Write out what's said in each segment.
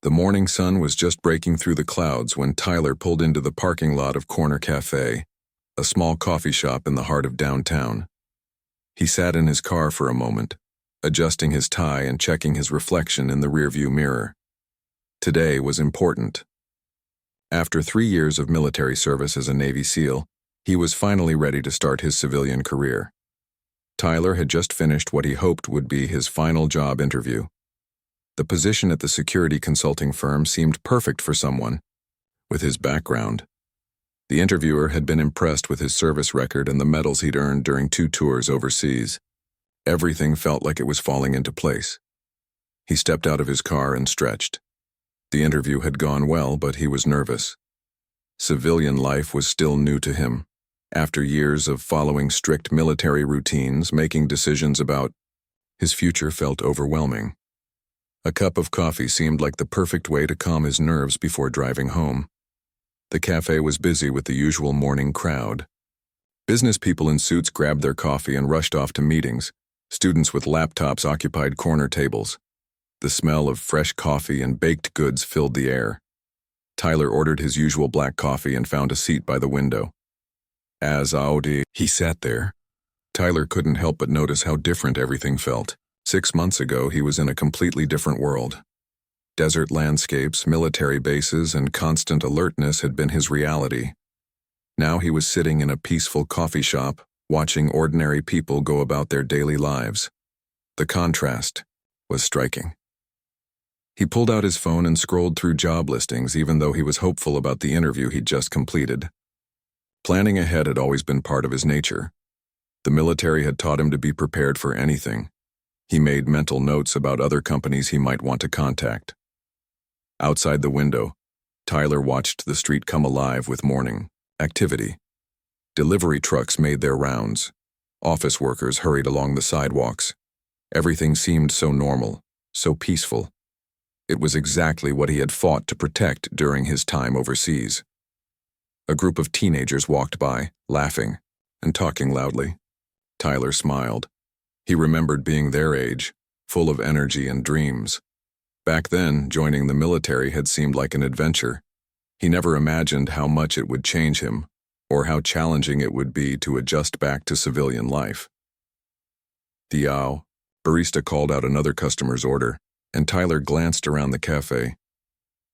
The morning sun was just breaking through the clouds when Tyler pulled into the parking lot of Corner Cafe, a small coffee shop in the heart of downtown. He sat in his car for a moment, adjusting his tie and checking his reflection in the rearview mirror. Today was important. After 3 years of military service as a Navy SEAL, he was finally ready to start his civilian career. Tyler had just finished what he hoped would be his final job interview. The position at the security consulting firm seemed perfect for someone with his background. The interviewer had been impressed with his service record and the medals he'd earned during 2 tours overseas. Everything felt like it was falling into place. He stepped out of his car and stretched. The interview had gone well, but he was nervous. Civilian life was still new to him. After years of following strict military routines, making decisions about his future felt overwhelming. A cup of coffee seemed like the perfect way to calm his nerves before driving home. The cafe was busy with the usual morning crowd. Business people in suits grabbed their coffee and rushed off to meetings. Students with laptops occupied corner tables. The smell of fresh coffee and baked goods filled the air. Tyler ordered his usual black coffee and found a seat by the window. As he sat there, Tyler couldn't help but notice how different everything felt. 6 months ago, he was in a completely different world. Desert landscapes, military bases, and constant alertness had been his reality. Now he was sitting in a peaceful coffee shop, watching ordinary people go about their daily lives. The contrast was striking. He pulled out his phone and scrolled through job listings, even though he was hopeful about the interview he'd just completed. Planning ahead had always been part of his nature. The military had taught him to be prepared for anything. He made mental notes about other companies he might want to contact. Outside the window, Tyler watched the street come alive with morning activity. Delivery trucks made their rounds. Office workers hurried along the sidewalks. Everything seemed so normal, so peaceful. It was exactly what he had fought to protect during his time overseas. A group of teenagers walked by, laughing and talking loudly. Tyler smiled. He remembered being their age, full of energy and dreams. Back then, joining the military had seemed like an adventure. He never imagined how much it would change him, or how challenging it would be to adjust back to civilian life. The barista called out another customer's order, and Tyler glanced around the cafe.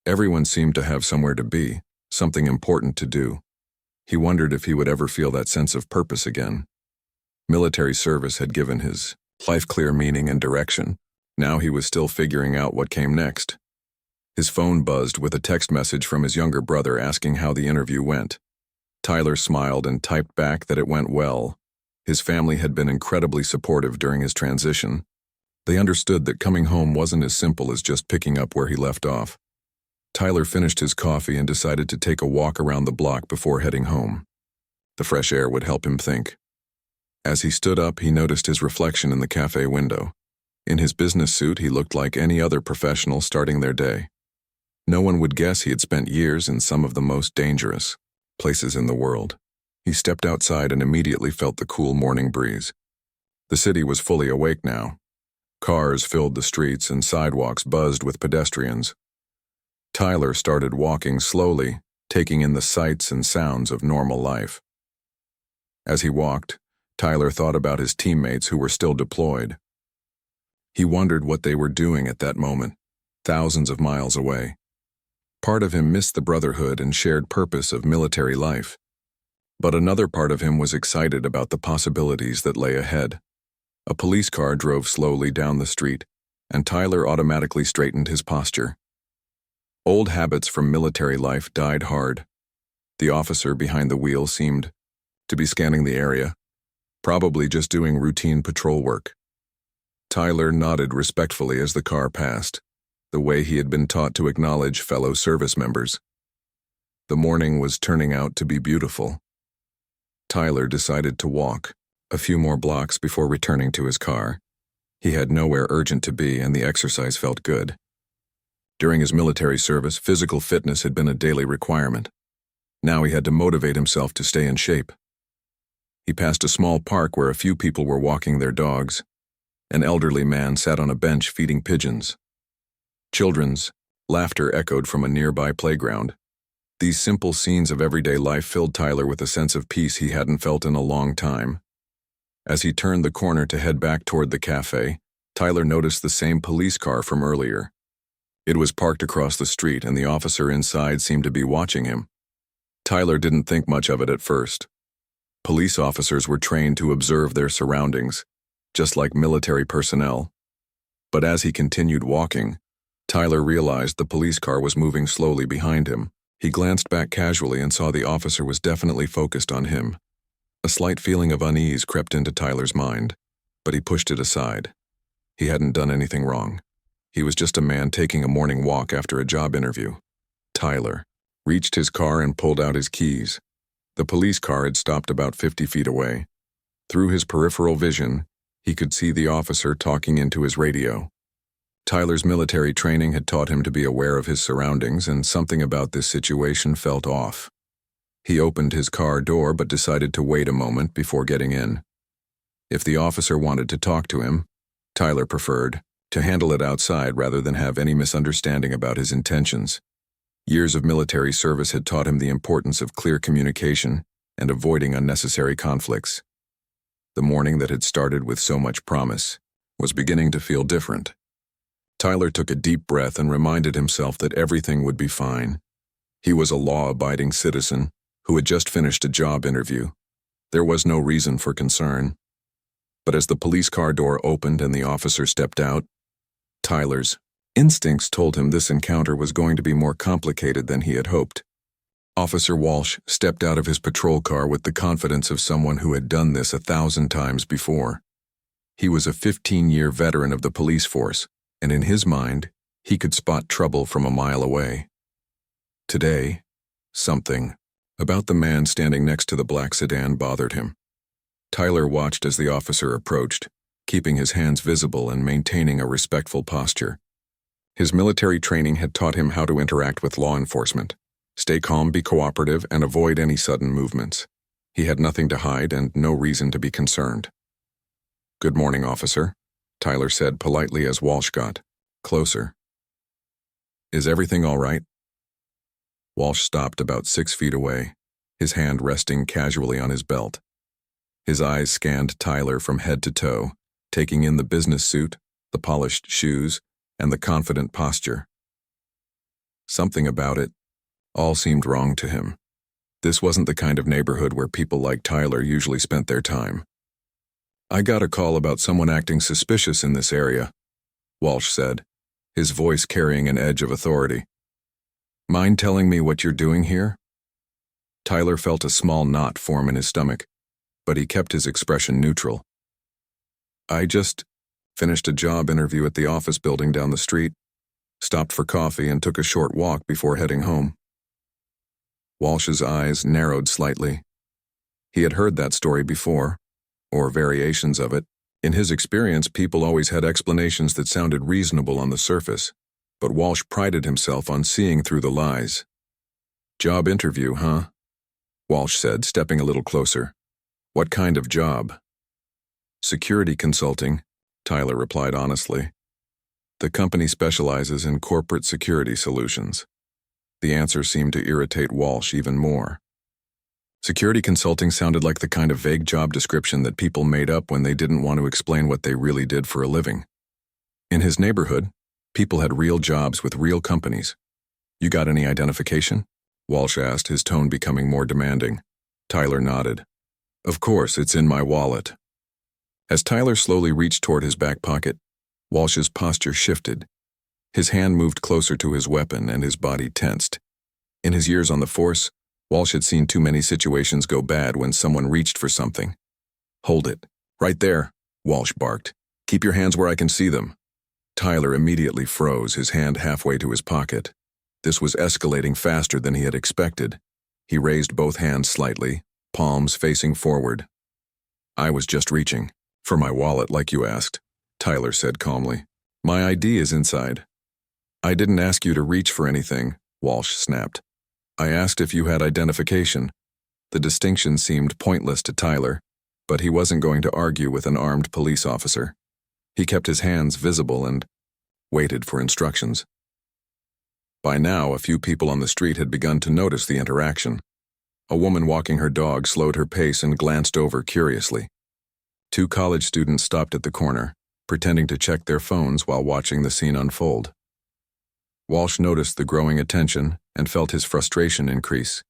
Everyone seemed to have somewhere to be, something important to do. He wondered if he would ever feel that sense of purpose again. Military service had given his life clear meaning and direction. Now he was still figuring out what came next. His phone buzzed with a text message from his younger brother asking how the interview went. Tyler smiled and typed back that it went well. His family had been incredibly supportive during his transition. They understood that coming home wasn't as simple as just picking up where he left off. Tyler finished his coffee and decided to take a walk around the block before heading home. The fresh air would help him think. As he stood up, he noticed his reflection in the cafe window. In his business suit, he looked like any other professional starting their day. No one would guess he had spent years in some of the most dangerous places in the world. He stepped outside and immediately felt the cool morning breeze. The city was fully awake now. Cars filled the streets and sidewalks buzzed with pedestrians. Tyler started walking slowly, taking in the sights and sounds of normal life. As he walked, Tyler thought about his teammates who were still deployed. He wondered what they were doing at that moment, thousands of miles away. Part of him missed the brotherhood and shared purpose of military life. But another part of him was excited about the possibilities that lay ahead. A police car drove slowly down the street, and Tyler automatically straightened his posture. Old habits from military life died hard. The officer behind the wheel seemed to be scanning the area, probably just doing routine patrol work. Tyler nodded respectfully as the car passed, the way he had been taught to acknowledge fellow service members. The morning was turning out to be beautiful. Tyler decided to walk a few more blocks before returning to his car. He had nowhere urgent to be, and the exercise felt good. During his military service, physical fitness had been a daily requirement. Now he had to motivate himself to stay in shape. He passed a small park where a few people were walking their dogs. An elderly man sat on a bench feeding pigeons. Children's Laughter echoed from a nearby playground. These simple scenes of everyday life filled Tyler with a sense of peace he hadn't felt in a long time. As he turned the corner to head back toward the cafe, Tyler noticed the same police car from earlier. It was parked across the street, and the officer inside seemed to be watching him. Tyler didn't think much of it at first. Police officers were trained to observe their surroundings, just like military personnel. But as he continued walking, Tyler realized the police car was moving slowly behind him. He glanced back casually and saw the officer was definitely focused on him. A slight feeling of unease crept into Tyler's mind, but he pushed it aside. He hadn't done anything wrong. He was just a man taking a morning walk after a job interview. Tyler reached his car and pulled out his keys. The police car had stopped about 50 feet away. Through his peripheral vision, he could see the officer talking into his radio. Tyler's military training had taught him to be aware of his surroundings, and something about this situation felt off. He opened his car door but decided to wait a moment before getting in. If the officer wanted to talk to him, Tyler preferred to handle it outside rather than have any misunderstanding about his intentions. Years of military service had taught him the importance of clear communication and avoiding unnecessary conflicts. The morning that had started with so much promise was beginning to feel different. Tyler took a deep breath and reminded himself that everything would be fine. He was a law-abiding citizen who had just finished a job interview. There was no reason for concern. But as the police car door opened and the officer stepped out, Tyler's instincts told him this encounter was going to be more complicated than he had hoped. Officer Walsh stepped out of his patrol car with the confidence of someone who had done this 1,000 times before. He was a 15-year veteran of the police force, and in his mind, he could spot trouble from a mile away. Today, something about the man standing next to the black sedan bothered him. Tyler watched as the officer approached, keeping his hands visible and maintaining a respectful posture. His military training had taught him how to interact with law enforcement. Stay calm, be cooperative, and avoid any sudden movements. He had nothing to hide and no reason to be concerned. "Good morning, officer," Tyler said politely as Walsh got closer. "Is everything all right?" Walsh stopped about 6 feet away, his hand resting casually on his belt. His eyes scanned Tyler from head to toe, taking in the business suit, the polished shoes, and the confident posture. Something about it all seemed wrong to him. This wasn't the kind of neighborhood where people like Tyler usually spent their time. "I got a call about someone acting suspicious in this area," Walsh said, his voice carrying an edge of authority. "Mind telling me what you're doing here?" Tyler felt a small knot form in his stomach, but he kept his expression neutral. "I just finished a job interview at the office building down the street, stopped for coffee, and took a short walk before heading home." Walsh's eyes narrowed slightly. He had heard that story before, or variations of it. In his experience, people always had explanations that sounded reasonable on the surface, but Walsh prided himself on seeing through the lies. "Job interview, huh?" Walsh said, stepping a little closer. "What kind of job?" "Security consulting," Tyler replied honestly. "The company specializes in corporate security solutions." The answer seemed to irritate Walsh even more. Security consulting sounded like the kind of vague job description that people made up when they didn't want to explain what they really did for a living. In his neighborhood, people had real jobs with real companies. "You got any identification?" Walsh asked, his tone becoming more demanding. Tyler nodded. "Of course, it's in my wallet." As Tyler slowly reached toward his back pocket, Walsh's posture shifted. His hand moved closer to his weapon and his body tensed. In his years on the force, Walsh had seen too many situations go bad when someone reached for something. "Hold it. Right there," Walsh barked. "Keep your hands where I can see them." Tyler immediately froze, his hand halfway to his pocket. This was escalating faster than he had expected. He raised both hands slightly, palms facing forward. "I was just reaching for my wallet like you asked," Tyler said calmly. "My ID is inside." "I didn't ask you to reach for anything," Walsh snapped. "I asked if you had identification." The distinction seemed pointless to Tyler, but he wasn't going to argue with an armed police officer. He kept his hands visible and waited for instructions. By now, a few people on the street had begun to notice the interaction. A woman walking her dog slowed her pace and glanced over curiously. Two college students stopped at the corner, pretending to check their phones while watching the scene unfold. Walsh noticed the growing attention and felt his frustration increase.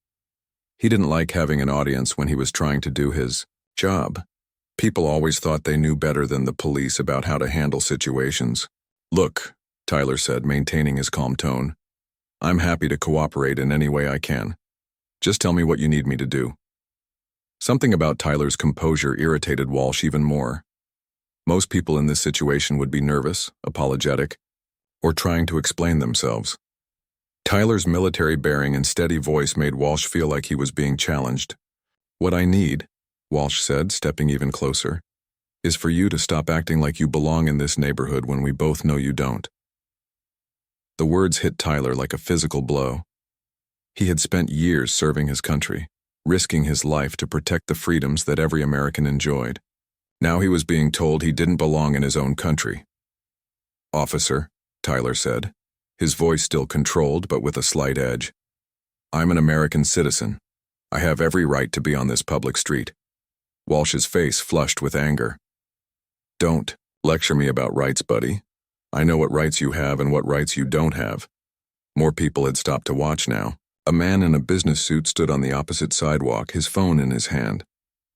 He didn't like having an audience when he was trying to do his job. People always thought they knew better than the police about how to handle situations. "Look," Tyler said, maintaining his calm tone. "I'm happy to cooperate in any way I can. Just tell me what you need me to do." Something about Tyler's composure irritated Walsh even more. Most people in this situation would be nervous, apologetic, or trying to explain themselves. Tyler's military bearing and steady voice made Walsh feel like he was being challenged. "What I need," Walsh said, stepping even closer, "is for you to stop acting like you belong in this neighborhood when we both know you don't." The words hit Tyler like a physical blow. He had spent years serving his country, risking his life to protect the freedoms that every American enjoyed. Now he was being told he didn't belong in his own country. "Officer," Tyler said, his voice still controlled but with a slight edge, "I'm an American citizen. I have every right to be on this public street." Walsh's face flushed with anger. "Don't lecture me about rights, buddy. I know what rights you have and what rights you don't have." More people had stopped to watch now. A man in a business suit stood on the opposite sidewalk, his phone in his hand.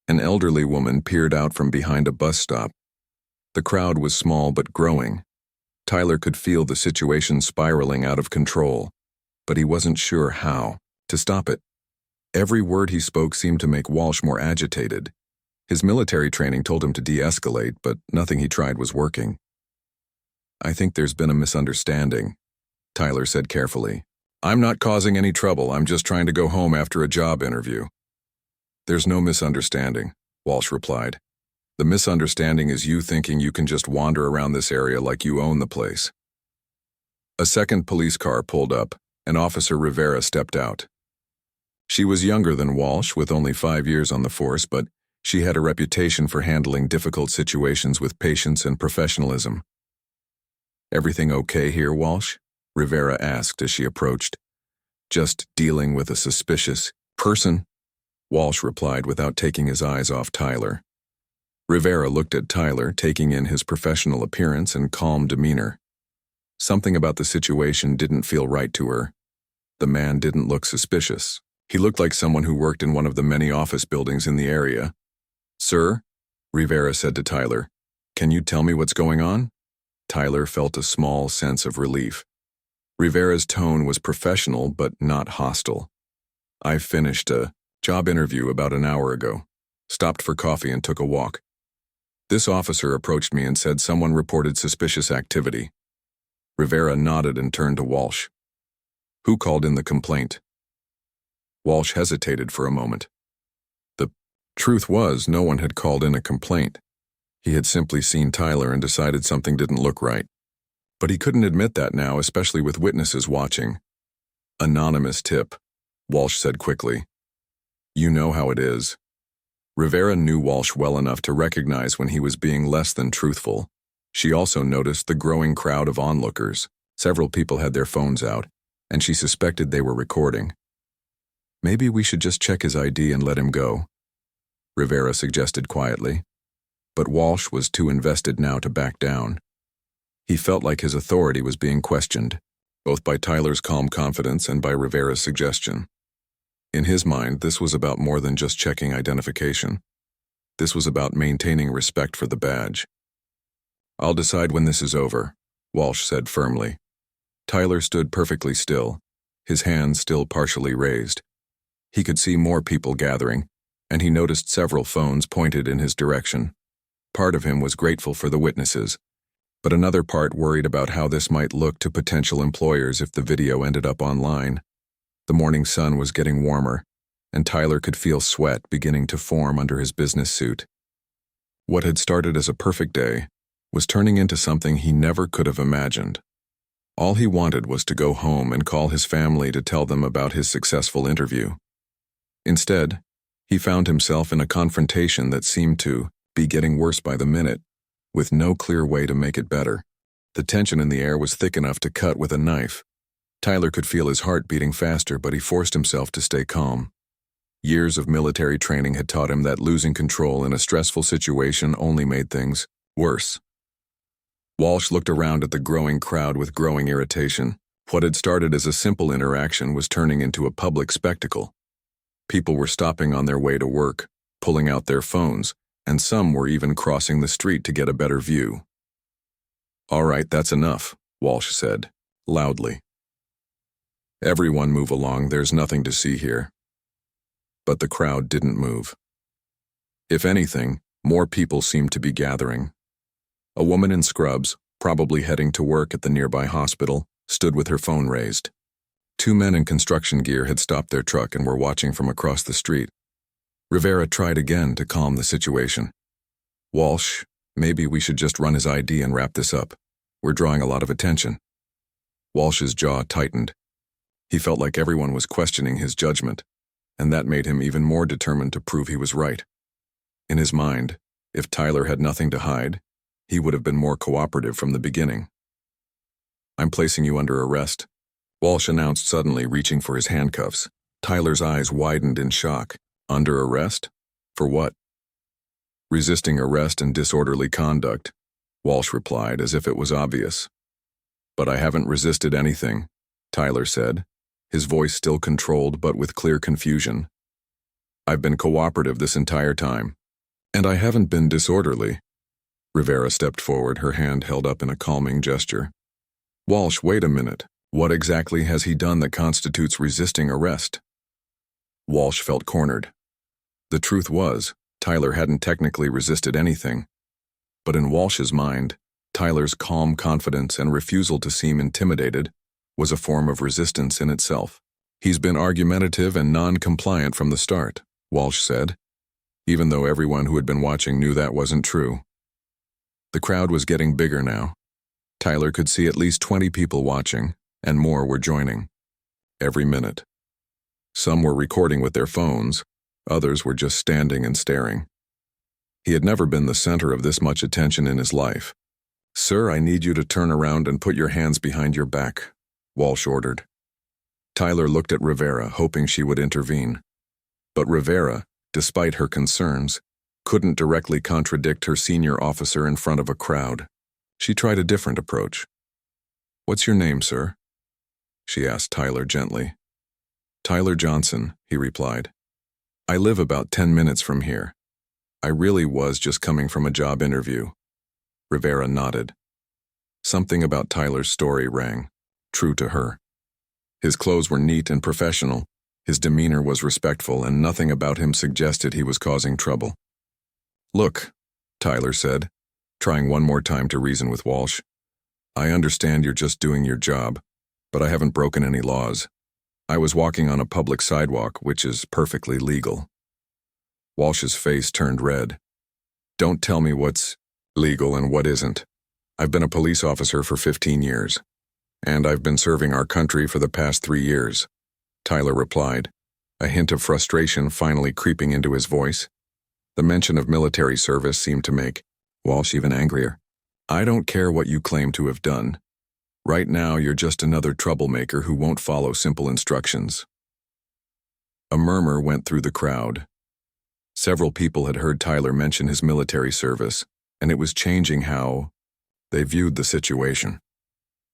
An elderly woman peered out from behind a bus stop. The crowd was small but growing. Tyler could feel the situation spiraling out of control, but he wasn't sure how to stop it. Every word he spoke seemed to make Walsh more agitated. His military training told him to de-escalate, but nothing he tried was working. "I think there's been a misunderstanding," Tyler said carefully. "I'm not causing any trouble, I'm just trying to go home after a job interview." "There's no misunderstanding," Walsh replied. "The misunderstanding is you thinking you can just wander around this area like you own the place." A second police car pulled up, and Officer Rivera stepped out. She was younger than Walsh, with only 5 years on the force, but she had a reputation for handling difficult situations with patience and professionalism. "Everything okay here, Walsh?" Rivera asked as she approached. "Just dealing with a suspicious person," Walsh replied without taking his eyes off Tyler. Rivera looked at Tyler, taking in his professional appearance and calm demeanor. Something about the situation didn't feel right to her. The man didn't look suspicious. He looked like someone who worked in one of the many office buildings in the area. "Sir," Rivera said to Tyler, "can you tell me what's going on?" Tyler felt a small sense of relief. Rivera's tone was professional but not hostile. "I finished a job interview about an hour ago. Stopped for coffee and took a walk. This officer approached me and said someone reported suspicious activity." Rivera nodded and turned to Walsh. "Who called in the complaint?" Walsh hesitated for a moment. The truth was, no one had called in a complaint. He had simply seen Tyler and decided something didn't look right. But he couldn't admit that now, especially with witnesses watching. "Anonymous tip," Walsh said quickly. "You know how it is." Rivera knew Walsh well enough to recognize when he was being less than truthful. She also noticed the growing crowd of onlookers. Several people had their phones out, and she suspected they were recording. "Maybe we should just check his ID and let him go," Rivera suggested quietly. But Walsh was too invested now to back down. He felt like his authority was being questioned, both by Tyler's calm confidence and by Rivera's suggestion. In his mind, this was about more than just checking identification. This was about maintaining respect for the badge. "I'll decide when this is over," Walsh said firmly. Tyler stood perfectly still, his hands still partially raised. He could see more people gathering, and he noticed several phones pointed in his direction. Part of him was grateful for the witnesses, but another part worried about how this might look to potential employers if the video ended up online. The morning sun was getting warmer, and Tyler could feel sweat beginning to form under his business suit. What had started as a perfect day was turning into something he never could have imagined. All he wanted was to go home and call his family to tell them about his successful interview. Instead, he found himself in a confrontation that seemed to be getting worse by the minute, with no clear way to make it better. The tension in the air was thick enough to cut with a knife. Tyler could feel his heart beating faster, but he forced himself to stay calm. Years of military training had taught him that losing control in a stressful situation only made things worse. Walsh looked around at the growing crowd with growing irritation. What had started as a simple interaction was turning into a public spectacle. People were stopping on their way to work, pulling out their phones, and some were even crossing the street to get a better view. "All right, that's enough," Walsh said, loudly. "Everyone move along, there's nothing to see here." But the crowd didn't move. If anything, more people seemed to be gathering. A woman in scrubs, probably heading to work at the nearby hospital, stood with her phone raised. Two men in construction gear had stopped their truck and were watching from across the street. Rivera tried again to calm the situation. "Walsh, maybe we should just run his ID and wrap this up. We're drawing a lot of attention." Walsh's jaw tightened. He felt like everyone was questioning his judgment, and that made him even more determined to prove he was right. In his mind, if Tyler had nothing to hide, he would have been more cooperative from the beginning. "I'm placing you under arrest," Walsh announced suddenly, reaching for his handcuffs. Tyler's eyes widened in shock. "Under arrest? For what?" "Resisting arrest and disorderly conduct," Walsh replied, as if it was obvious. "But I haven't resisted anything," Tyler said, his voice still controlled but with clear confusion. "I've been cooperative this entire time. And I haven't been disorderly." Rivera stepped forward, her hand held up in a calming gesture. "Walsh, wait a minute. What exactly has he done that constitutes resisting arrest?" Walsh felt cornered. The truth was, Tyler hadn't technically resisted anything. But in Walsh's mind, Tyler's calm confidence and refusal to seem intimidated was a form of resistance in itself. "He's been argumentative and non-compliant from the start," Walsh said, even though everyone who had been watching knew that wasn't true. The crowd was getting bigger now. Tyler could see at least 20 people watching, and more were joining. Every minute. Some were recording with their phones, others were just standing and staring. He had never been the center of this much attention in his life. "Sir, I need you to turn around and put your hands behind your back," Walsh ordered. Tyler looked at Rivera, hoping she would intervene. But Rivera, despite her concerns, couldn't directly contradict her senior officer in front of a crowd. She tried a different approach. "What's your name, sir?" she asked Tyler gently. "Tyler Johnson," he replied. "I live about 10 minutes from here. I really was just coming from a job interview." Rivera nodded. Something about Tyler's story rang true to her. His clothes were neat and professional, his demeanor was respectful, and nothing about him suggested he was causing trouble. "Look," Tyler said, trying one more time to reason with Walsh. "I understand you're just doing your job, but I haven't broken any laws. I was walking on a public sidewalk, which is perfectly legal." Walsh's face turned red. "Don't tell me what's legal and what isn't. I've been a police officer for 15 years, and I've been serving our country for the past 3 years," Tyler replied, a hint of frustration finally creeping into his voice. The mention of military service seemed to make Walsh even angrier. "I don't care what you claim to have done. Right now, you're just another troublemaker who won't follow simple instructions." A murmur went through the crowd. Several people had heard Tyler mention his military service, and it was changing how they viewed the situation.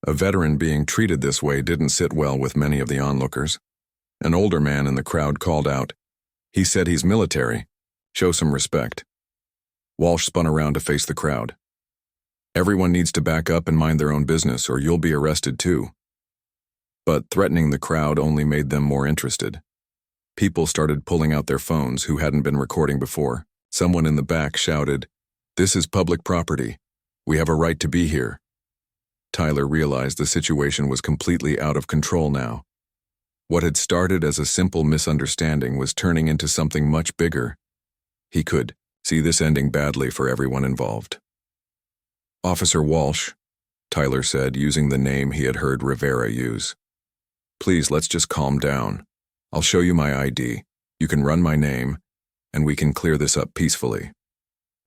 A veteran being treated this way didn't sit well with many of the onlookers. An older man in the crowd called out, "He said he's military. Show some respect." Walsh spun around to face the crowd. "Everyone needs to back up and mind their own business, or you'll be arrested too." But threatening the crowd only made them more interested. People started pulling out their phones who hadn't been recording before. Someone in the back shouted, "This is public property. We have a right to be here." Tyler realized the situation was completely out of control now. What had started as a simple misunderstanding was turning into something much bigger. He could see this ending badly for everyone involved. "Officer Walsh," Tyler said, using the name he had heard Rivera use. "Please, let's just calm down. I'll show you my ID. You can run my name, and we can clear this up peacefully."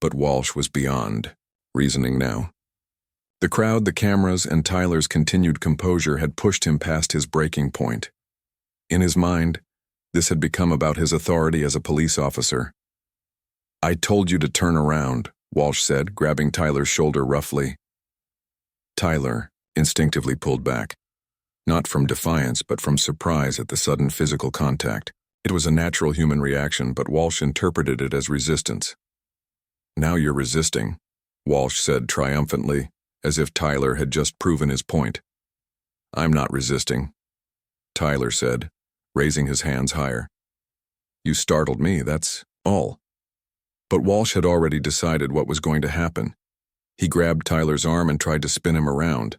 But Walsh was beyond reasoning now. The crowd, the cameras, and Tyler's continued composure had pushed him past his breaking point. In his mind, this had become about his authority as a police officer. "I told you to turn around," Walsh said, grabbing Tyler's shoulder roughly. Tyler instinctively pulled back, not from defiance but from surprise at the sudden physical contact. It was a natural human reaction, but Walsh interpreted it as resistance. "Now you're resisting," Walsh said triumphantly, as if Tyler had just proven his point. "I'm not resisting," Tyler said, raising his hands higher. "You startled me, that's all." But Walsh had already decided what was going to happen. He grabbed Tyler's arm and tried to spin him around.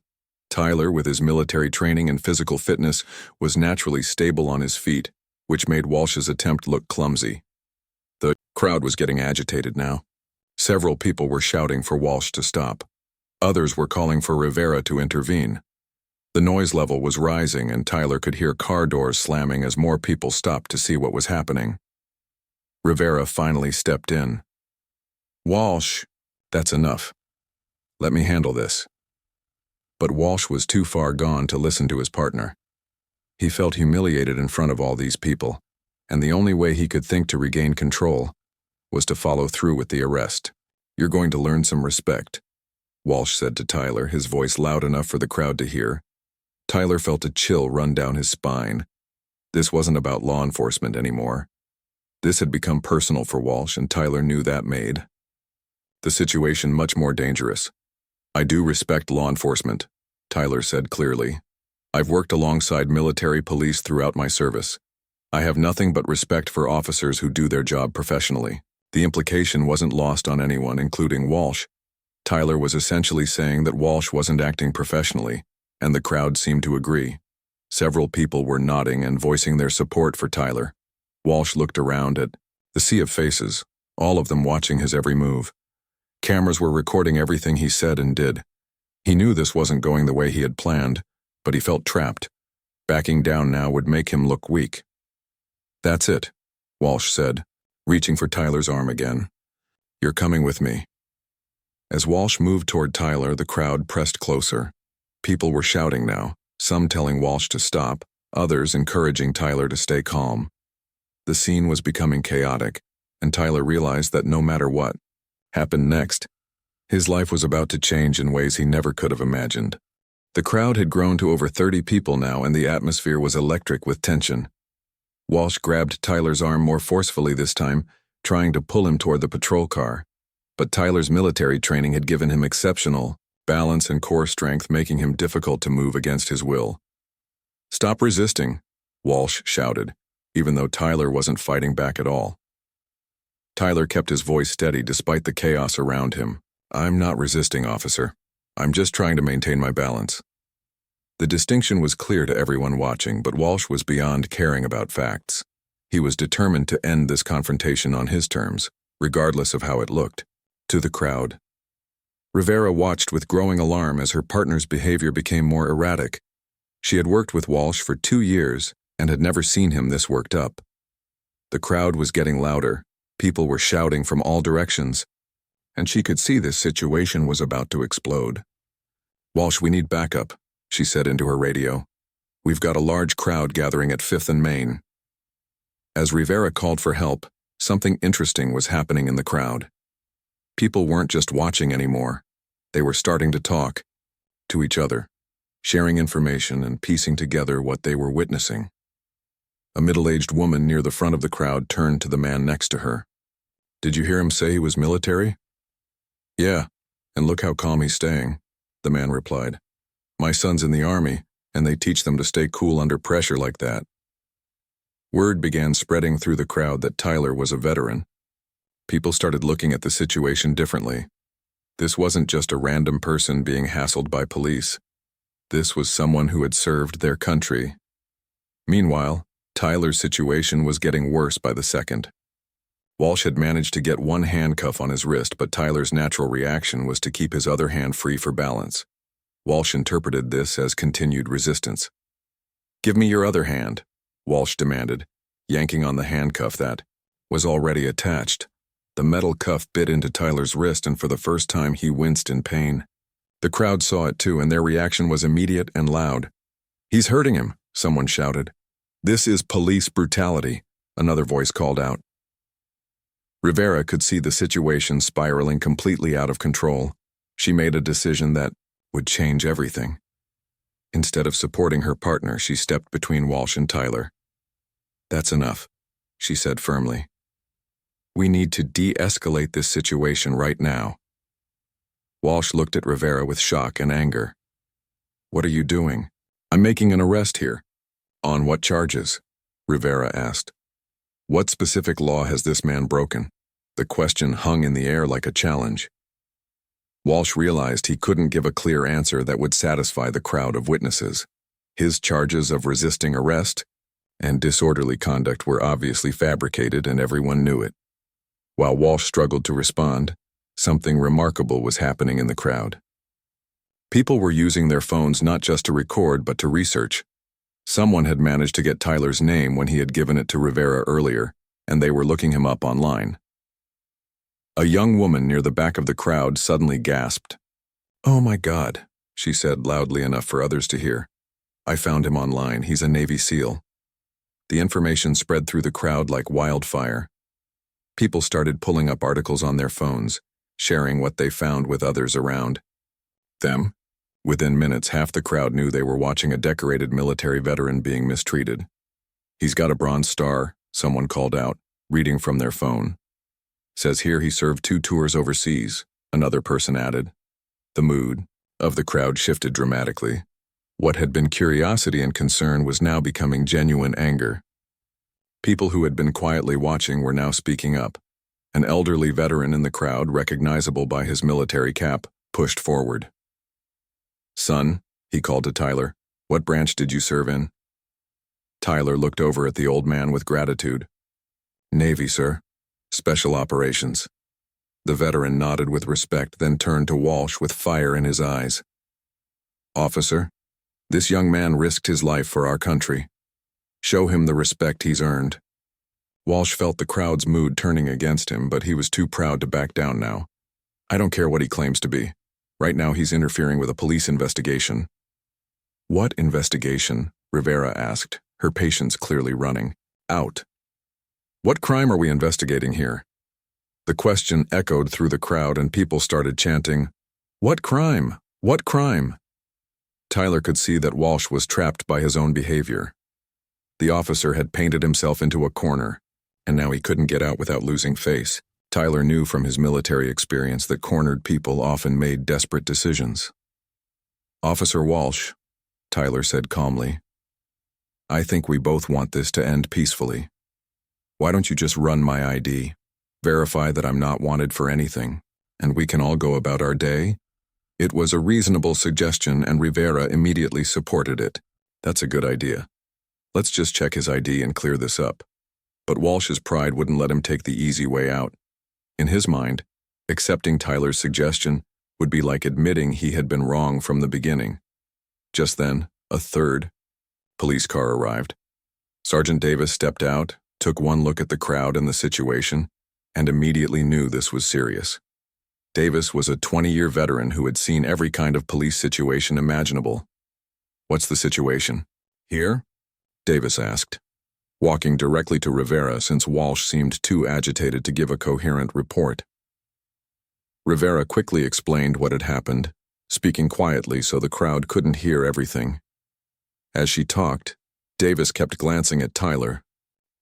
Tyler, with his military training and physical fitness, was naturally stable on his feet, which made Walsh's attempt look clumsy. The crowd was getting agitated now. Several people were shouting for Walsh to stop. Others were calling for Rivera to intervene. The noise level was rising, and Tyler could hear car doors slamming as more people stopped to see what was happening. Rivera finally stepped in. "Walsh, that's enough. Let me handle this." But Walsh was too far gone to listen to his partner. He felt humiliated in front of all these people, and the only way he could think to regain control was to follow through with the arrest. "You're going to learn some respect," Walsh said to Tyler, his voice loud enough for the crowd to hear. Tyler felt a chill run down his spine. This wasn't about law enforcement anymore. This had become personal for Walsh, and Tyler knew that made the situation much more dangerous. "I do respect law enforcement," Tyler said clearly. "I've worked alongside military police throughout my service. I have nothing but respect for officers who do their job professionally." The implication wasn't lost on anyone, including Walsh. Tyler was essentially saying that Walsh wasn't acting professionally, and the crowd seemed to agree. Several people were nodding and voicing their support for Tyler. Walsh looked around at the sea of faces, all of them watching his every move. Cameras were recording everything he said and did. He knew this wasn't going the way he had planned, but he felt trapped. Backing down now would make him look weak. "That's it," Walsh said, reaching for Tyler's arm again. "You're coming with me." As Walsh moved toward Tyler, the crowd pressed closer. People were shouting now, some telling Walsh to stop, others encouraging Tyler to stay calm. The scene was becoming chaotic, and Tyler realized that no matter what happened next, his life was about to change in ways he never could have imagined. The crowd had grown to over 30 people now, and the atmosphere was electric with tension. Walsh grabbed Tyler's arm more forcefully this time, trying to pull him toward the patrol car. But Tyler's military training had given him exceptional balance and core strength, making him difficult to move against his will. "Stop resisting," Walsh shouted, even though Tyler wasn't fighting back at all. Tyler kept his voice steady despite the chaos around him. "I'm not resisting, officer. I'm just trying to maintain my balance." The distinction was clear to everyone watching, but Walsh was beyond caring about facts. He was determined to end this confrontation on his terms, regardless of how it looked. To the crowd, Rivera watched with growing alarm as her partner's behavior became more erratic. She had worked with Walsh for 2 years and had never seen him this worked up. The crowd was getting louder. People were shouting from all directions, and she could see this situation was about to explode. "Walsh, we need backup," she said into her radio. "We've got a large crowd gathering at 5th and Main." As Rivera called for help, something interesting was happening in the crowd. People weren't just watching anymore. They were starting to talk to each other, sharing information and piecing together what they were witnessing. A middle-aged woman near the front of the crowd turned to the man next to her. "Did you hear him say he was military?" "Yeah, and look how calm he's staying," the man replied. "My son's in the Army, and they teach them to stay cool under pressure like that." Word began spreading through the crowd that Tyler was a veteran. People started looking at the situation differently. This wasn't just a random person being hassled by police. This was someone who had served their country. Meanwhile, Tyler's situation was getting worse by the second. Walsh had managed to get one handcuff on his wrist, but Tyler's natural reaction was to keep his other hand free for balance. Walsh interpreted this as continued resistance. "Give me your other hand," Walsh demanded, yanking on the handcuff that was already attached. The metal cuff bit into Tyler's wrist, and for the first time he winced in pain. The crowd saw it too, and their reaction was immediate and loud. "He's hurting him," someone shouted. "This is police brutality," another voice called out. Rivera could see the situation spiraling completely out of control. She made a decision that would change everything. Instead of supporting her partner, she stepped between Walsh and Tyler. "That's enough," she said firmly. "We need to de-escalate this situation right now." Walsh looked at Rivera with shock and anger. "What are you doing?" "I'm making an arrest here." "On what charges?" Rivera asked. "What specific law has this man broken?" The question hung in the air like a challenge. Walsh realized he couldn't give a clear answer that would satisfy the crowd of witnesses. His charges of resisting arrest and disorderly conduct were obviously fabricated, and everyone knew it. While Walsh struggled to respond, something remarkable was happening in the crowd. People were using their phones not just to record but to research. Someone had managed to get Tyler's name when he had given it to Rivera earlier, and they were looking him up online. A young woman near the back of the crowd suddenly gasped. "Oh my God," she said loudly enough for others to hear. "I found him online. He's a Navy SEAL." The information spread through the crowd like wildfire. People started pulling up articles on their phones, sharing what they found with others around them. Within minutes, half the crowd knew they were watching a decorated military veteran being mistreated. "He's got a Bronze Star," someone called out, reading from their phone. "Says here he served 2 tours overseas," another person added. The mood of the crowd shifted dramatically. What had been curiosity and concern was now becoming genuine anger. People who had been quietly watching were now speaking up. An elderly veteran in the crowd, recognizable by his military cap, pushed forward. "Son," he called to Tyler, "what branch did you serve in?" Tyler looked over at the old man with gratitude. "Navy, sir. Special Operations." The veteran nodded with respect, then turned to Walsh with fire in his eyes. "Officer, this young man risked his life for our country. Show him the respect he's earned." Walsh felt the crowd's mood turning against him, but he was too proud to back down now. "I don't care what he claims to be. Right now he's interfering with a police investigation." "What investigation?" Rivera asked, her patience clearly running out. "What crime are we investigating here?" The question echoed through the crowd, and people started chanting, "What crime? What crime?" Tyler could see that Walsh was trapped by his own behavior. The officer had painted himself into a corner, and now he couldn't get out without losing face. Tyler knew from his military experience that cornered people often made desperate decisions. "Officer Walsh," Tyler said calmly, "I think we both want this to end peacefully. Why don't you just run my ID, verify that I'm not wanted for anything, and we can all go about our day?" It was a reasonable suggestion, and Rivera immediately supported it. "That's a good idea. Let's just check his ID and clear this up." But Walsh's pride wouldn't let him take the easy way out. In his mind, accepting Tyler's suggestion would be like admitting he had been wrong from the beginning. Just then, a third police car arrived. Sergeant Davis stepped out, took one look at the crowd and the situation, and immediately knew this was serious. Davis was a 20-year veteran who had seen every kind of police situation imaginable. "What's the situation?" "Here?" Davis asked, walking directly to Rivera since Walsh seemed too agitated to give a coherent report. Rivera quickly explained what had happened, speaking quietly so the crowd couldn't hear everything. As she talked, Davis kept glancing at Tyler,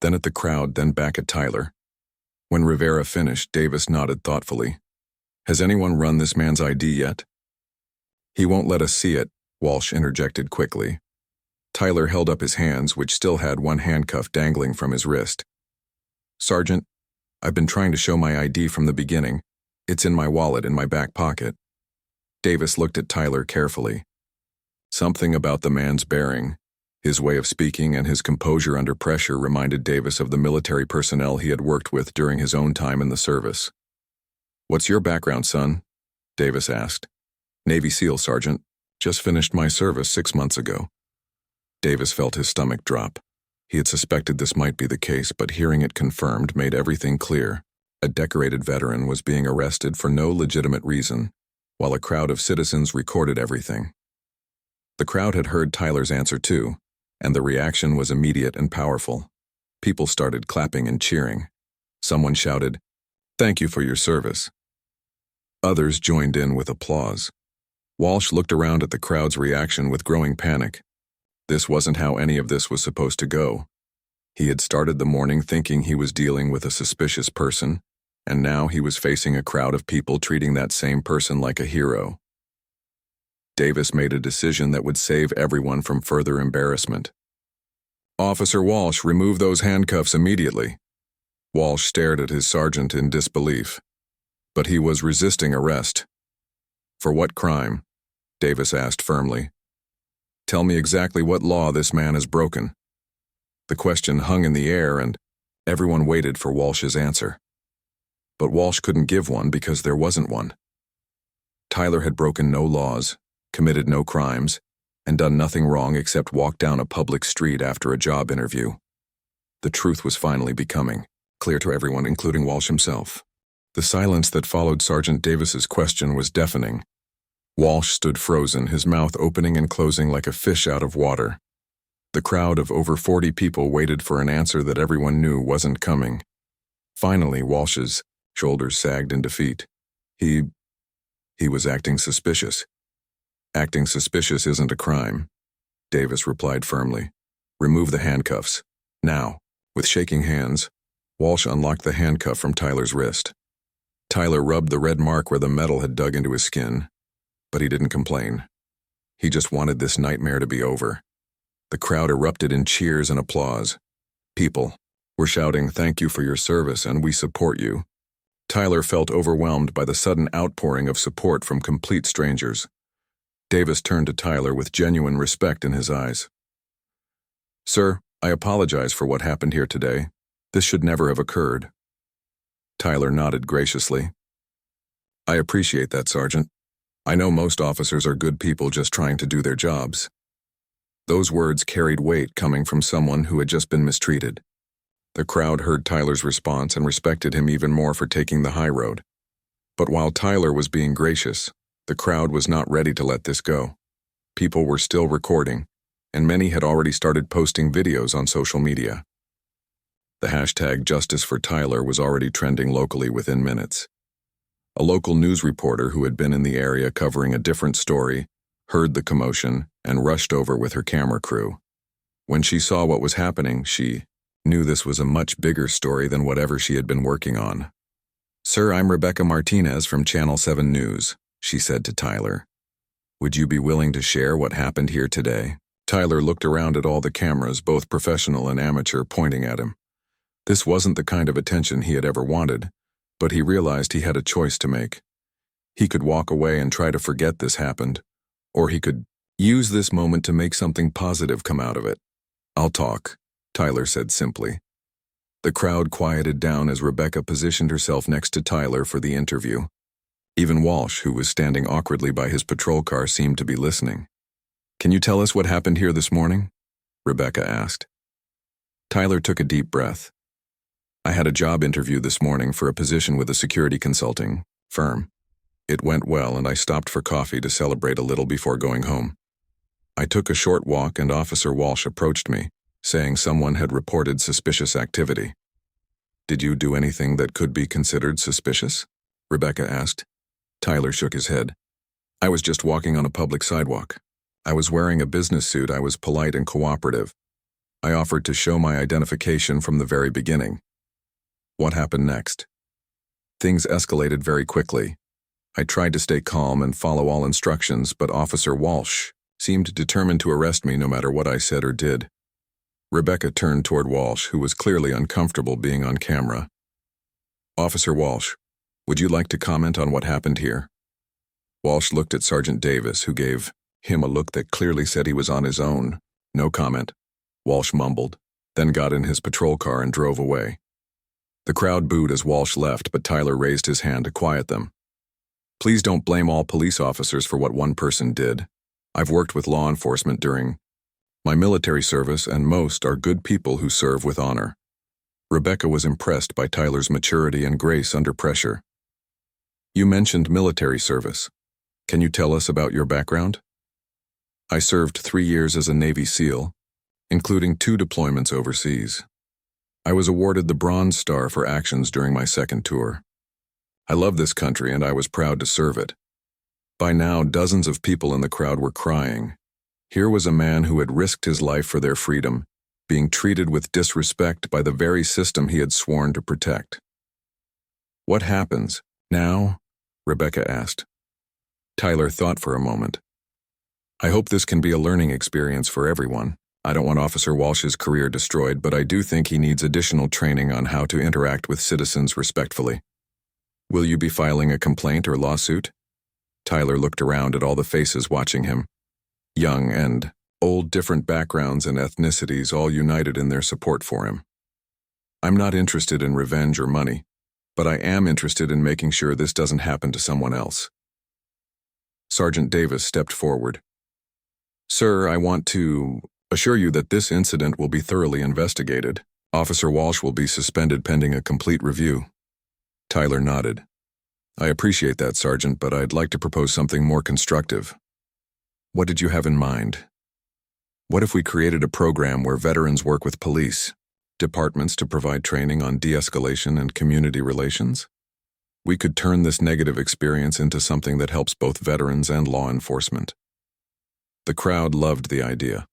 then at the crowd, then back at Tyler. When Rivera finished, Davis nodded thoughtfully. "Has anyone run this man's ID yet?" "He won't let us see it," Walsh interjected quickly. Tyler held up his hands, which still had one handcuff dangling from his wrist. "Sergeant, I've been trying to show my ID from the beginning. It's in my wallet in my back pocket." Davis looked at Tyler carefully. Something about the man's bearing, his way of speaking, and his composure under pressure reminded Davis of the military personnel he had worked with during his own time in the service. "What's your background, son?" Davis asked. "Navy SEAL, Sergeant. Just finished my service 6 months ago." Davis felt his stomach drop. He had suspected this might be the case, but hearing it confirmed made everything clear. A decorated veteran was being arrested for no legitimate reason, while a crowd of citizens recorded everything. The crowd had heard Tyler's answer too, and the reaction was immediate and powerful. People started clapping and cheering. Someone shouted, "Thank you for your service." Others joined in with applause. Walsh looked around at the crowd's reaction with growing panic. This wasn't how any of this was supposed to go. He had started the morning thinking he was dealing with a suspicious person, and now he was facing a crowd of people treating that same person like a hero. Davis made a decision that would save everyone from further embarrassment. "Officer Walsh, remove those handcuffs immediately." Walsh stared at his sergeant in disbelief. But he was resisting arrest. "For what crime?" Davis asked firmly. "Tell me exactly what law this man has broken." The question hung in the air, and everyone waited for Walsh's answer. But Walsh couldn't give one because there wasn't one. Tyler had broken no laws, committed no crimes, and done nothing wrong except walk down a public street after a job interview. The truth was finally becoming clear to everyone, including Walsh himself. The silence that followed Sergeant Davis's question was deafening. Walsh stood frozen, his mouth opening and closing like a fish out of water. The crowd of over 40 people waited for an answer that everyone knew wasn't coming. Finally, Walsh's shoulders sagged in defeat. He was acting suspicious. "Acting suspicious isn't a crime," Davis replied firmly. "Remove the handcuffs. Now." With shaking hands, Walsh unlocked the handcuff from Tyler's wrist. Tyler rubbed the red mark where the metal had dug into his skin, but he didn't complain. He just wanted this nightmare to be over. The crowd erupted in cheers and applause. People were shouting, "Thank you for your service and we support you." Tyler felt overwhelmed by the sudden outpouring of support from complete strangers. Davis turned to Tyler with genuine respect in his eyes. "Sir, I apologize for what happened here today. This should never have occurred." Tyler nodded graciously. "I appreciate that, Sergeant. I know most officers are good people just trying to do their jobs." Those words carried weight coming from someone who had just been mistreated. The crowd heard Tyler's response and respected him even more for taking the high road. But while Tyler was being gracious, the crowd was not ready to let this go. People were still recording, and many had already started posting videos on social media. The hashtag Justice for Tyler was already trending locally within minutes. A local news reporter who had been in the area covering a different story heard the commotion and rushed over with her camera crew. When she saw what was happening, she knew this was a much bigger story than whatever she had been working on. "Sir, I'm Rebecca Martinez from Channel 7 News," she said to Tyler. "Would you be willing to share what happened here today?" Tyler looked around at all the cameras, both professional and amateur, pointing at him. This wasn't the kind of attention he had ever wanted, but he realized he had a choice to make. He could walk away and try to forget this happened, or he could use this moment to make something positive come out of it. "I'll talk," Tyler said simply. The crowd quieted down as Rebecca positioned herself next to Tyler for the interview. Even Walsh, who was standing awkwardly by his patrol car, seemed to be listening. "Can you tell us what happened here this morning?" Rebecca asked. Tyler took a deep breath. "I had a job interview this morning for a position with a security consulting firm. It went well, and I stopped for coffee to celebrate a little before going home. I took a short walk and Officer Walsh approached me, saying someone had reported suspicious activity." "Did you do anything that could be considered suspicious?" Rebecca asked. Tyler shook his head. "I was just walking on a public sidewalk. I was wearing a business suit. I was polite and cooperative. I offered to show my identification from the very beginning." "What happened next?" "Things escalated very quickly. I tried to stay calm and follow all instructions, but Officer Walsh seemed determined to arrest me no matter what I said or did." Rebecca turned toward Walsh, who was clearly uncomfortable being on camera. "Officer Walsh, would you like to comment on what happened here?" Walsh looked at Sergeant Davis, who gave him a look that clearly said he was on his own. "No comment," Walsh mumbled, then got in his patrol car and drove away. The crowd booed as Walsh left, but Tyler raised his hand to quiet them. "Please don't blame all police officers for what one person did. I've worked with law enforcement during my military service, and most are good people who serve with honor." Rebecca was impressed by Tyler's maturity and grace under pressure. "You mentioned military service. Can you tell us about your background? I served 3 years as a Navy SEAL, including 2 deployments overseas. I was awarded the Bronze Star for actions during my second tour. I love this country and I was proud to serve it. By now, dozens of people in the crowd were crying. Here was a man who had risked his life for their freedom, being treated with disrespect by the very system he had sworn to protect. What happens now? Rebecca asked. Tyler thought for a moment. I hope this can be a learning experience for everyone. I don't want Officer Walsh's career destroyed, but I do think he needs additional training on how to interact with citizens respectfully. Will you be filing a complaint or lawsuit? Tyler looked around at all the faces watching him. Young and old, different backgrounds and ethnicities all united in their support for him. I'm not interested in revenge or money, but I am interested in making sure this doesn't happen to someone else. Sergeant Davis stepped forward. Sir, I want to assure you that this incident will be thoroughly investigated. Officer Walsh will be suspended pending a complete review. Tyler nodded. I appreciate that, Sergeant, but I'd like to propose something more constructive. What did you have in mind? What if we created a program where veterans work with police departments to provide training on de-escalation and community relations? We could turn this negative experience into something that helps both veterans and law enforcement. The crowd loved the idea.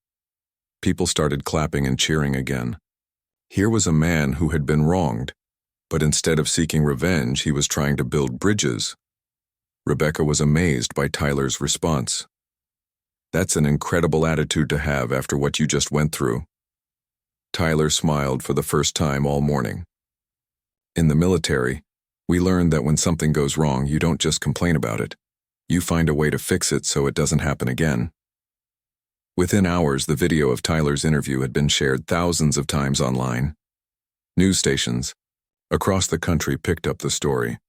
People started clapping and cheering again. Here was a man who had been wronged, but instead of seeking revenge, he was trying to build bridges. Rebecca was amazed by Tyler's response. That's an incredible attitude to have after what you just went through. Tyler smiled for the first time all morning. In the military, we learned that when something goes wrong, you don't just complain about it. You find a way to fix it so it doesn't happen again. Within hours, the video of Tyler's interview had been shared thousands of times online. News stations across the country picked up the story.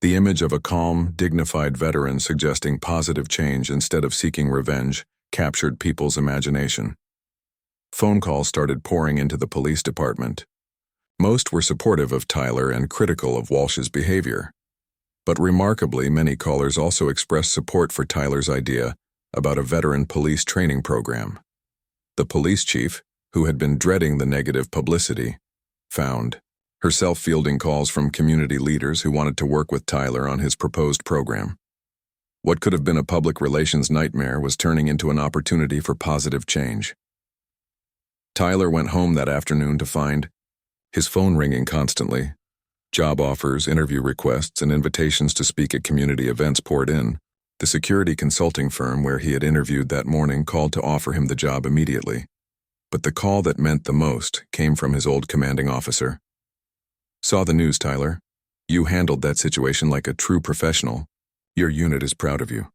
The image of a calm, dignified veteran suggesting positive change instead of seeking revenge captured people's imagination. Phone calls started pouring into the police department. Most were supportive of Tyler and critical of Walsh's behavior. But remarkably, many callers also expressed support for Tyler's idea about a veteran police training program. The police chief, who had been dreading the negative publicity, found herself fielding calls from community leaders who wanted to work with Tyler on his proposed program. What could have been a public relations nightmare was turning into an opportunity for positive change. Tyler went home that afternoon to find his phone ringing constantly. Job offers, interview requests, and invitations to speak at community events poured in. The security consulting firm where he had interviewed that morning called to offer him the job immediately. But the call that meant the most came from his old commanding officer. Saw the news, Tyler. You handled that situation like a true professional. Your unit is proud of you.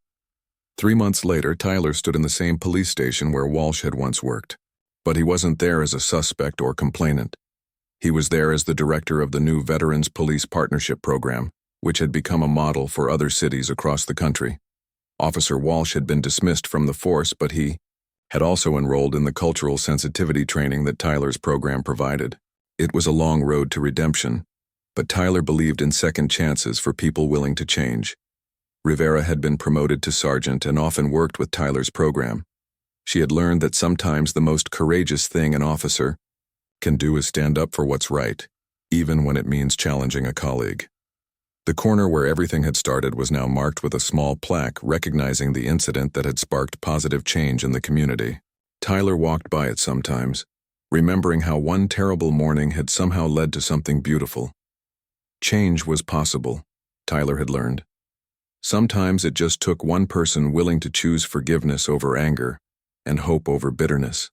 3 months later, Tyler stood in the same police station where Walsh had once worked. But he wasn't there as a suspect or complainant. He was there as the director of the new Veterans Police Partnership Program, which had become a model for other cities across the country. Officer Walsh had been dismissed from the force, but he had also enrolled in the cultural sensitivity training that Tyler's program provided. It was a long road to redemption, but Tyler believed in second chances for people willing to change. Rivera had been promoted to sergeant and often worked with Tyler's program. She had learned that sometimes the most courageous thing an officer can do is stand up for what's right, even when it means challenging a colleague. The corner where everything had started was now marked with a small plaque recognizing the incident that had sparked positive change in the community. Tyler walked by it sometimes, remembering how one terrible morning had somehow led to something beautiful. Change was possible, Tyler had learned. Sometimes it just took one person willing to choose forgiveness over anger and hope over bitterness.